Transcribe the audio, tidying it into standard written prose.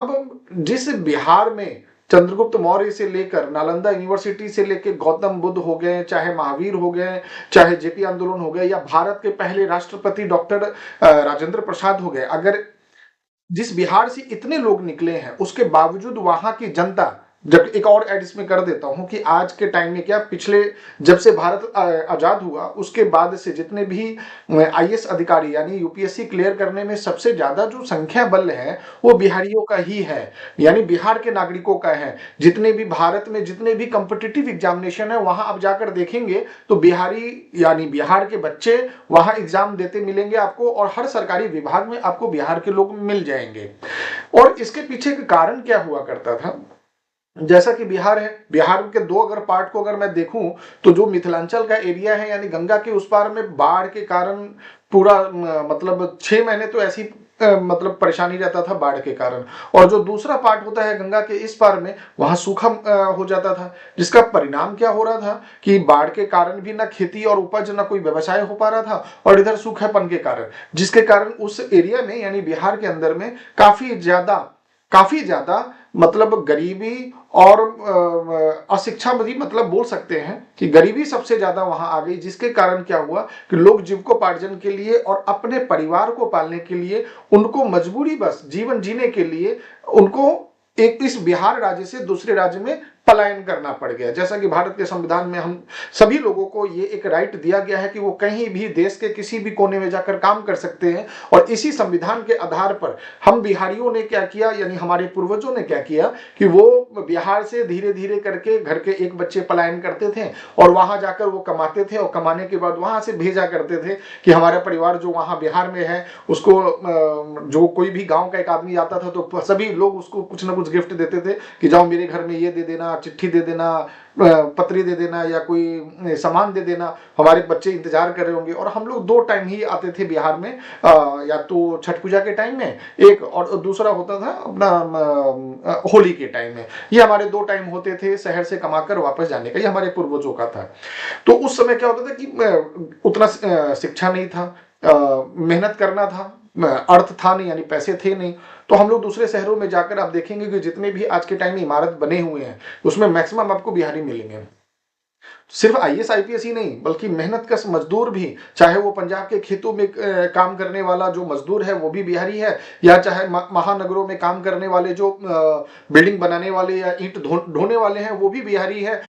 अब जिस बिहार में चंद्रगुप्त मौर्य से लेकर नालंदा यूनिवर्सिटी से लेके गौतम बुद्ध हो गए, चाहे महावीर हो गए, चाहे जेपी आंदोलन हो गए, या भारत के पहले राष्ट्रपति डॉक्टर राजेंद्र प्रसाद हो गए, अगर जिस बिहार से इतने लोग निकले हैं उसके बावजूद वहां की जनता, जब एक और ऐड इसमें कर देता हूं कि आज के टाइम में क्या, पिछले जब से भारत आजाद हुआ उसके बाद से जितने भी आईएएस अधिकारी यानी यूपीएससी क्लियर करने में सबसे ज्यादा जो संख्या बल है वो बिहारियों का ही है, यानी बिहार के नागरिकों का है। जितने भी भारत में जितने भी कॉम्पिटिटिव एग्जामिनेशन है वहां आप जाकर देखेंगे तो बिहारी यानी बिहार के बच्चे वहां एग्जाम देते मिलेंगे आपको, और हर सरकारी विभाग में आपको बिहार के लोग मिल जाएंगे। और इसके पीछे का कारण क्या हुआ करता था, जैसा कि बिहार है, बिहार के दो अगर पार्ट को अगर मैं देखूं तो जो मिथिलांचल का एरिया है यानी गंगा के उस पार में बाढ़ के कारण पूरा मतलब 6 महीने तो ऐसी मतलब परेशानी रहता था बाढ़ के कारण, और जो दूसरा पार्ट होता है गंगा के इस पार में वहां सूखा हो जाता था, जिसका परिणाम क्या हो रहा था कि बाढ़ के कारण भी ना खेती और उपज ना कोई व्यवसाय हो पा रहा था, और इधर सूखापन के कारण, जिसके कारण उस एरिया में यानी बिहार के अंदर में काफी ज्यादा मतलब गरीबी और अशिक्षा भी मतलब बोल सकते हैं कि गरीबी सबसे ज्यादा वहां आ गई, जिसके कारण क्या हुआ कि लोग जीविकोपार्जन के लिए और अपने परिवार को पालने के लिए उनको मजबूरी बस जीवन जीने के लिए उनको एक इस बिहार राज्य से दूसरे राज्य में पलायन करना पड़ गया। जैसा कि भारत के संविधान में हम सभी लोगों को ये एक राइट दिया गया है कि वो कहीं भी देश के किसी भी कोने में जाकर काम कर सकते हैं, और इसी संविधान के आधार पर हम बिहारियों ने क्या किया यानी हमारे पूर्वजों ने क्या किया कि वो बिहार से धीरे धीरे करके घर के एक बच्चे पलायन करते थे और वहां जाकर वो कमाते थे, और कमाने के बाद वहां से भेजा करते थे कि हमारा परिवार जो वहां बिहार में है उसको जो कोई भी गांव का एक आदमी आता था तो सभी लोग उसको कुछ ना कुछ गिफ्ट देते थे कि जाओ मेरे घर में ये दे देना, चिट्ठी दे देना, पत्री दे देना या कोई सामान दे देना, हमारे बच्चे इंतजार कर रहे होंगे। और हम लोग 2 टाइम ही आते थे बिहार में, या तो छठ पूजा के टाइम में एक, और दूसरा होता था अपना होली के टाइम में। ये हमारे 2 टाइम होते थे शहर से कमाकर वापस जाने का, ये हमारे पूर्वजों का था। तो उस समय क्या होता था कि उतना शिक्षा नहीं था, मेहनत करना था, अर्थ था नहीं यानी पैसे थे नहीं, तो हम लोग दूसरे शहरों में जाकर आप देखेंगे कि जितने भी आज के टाइम में इमारत बने हुए हैं उसमें मैक्सिमम आपको बिहारी मिलेंगे। सिर्फ आईएएस आईपीएस ही नहीं बल्कि मेहनत कश मजदूर भी, चाहे वो पंजाब के खेतों में काम करने वाला जो मजदूर है वो भी बिहारी है, या चाहे महानगरों में काम करने वाले जो बिल्डिंग बनाने वाले या ईंट ढोने वाले हैं वो भी बिहारी है।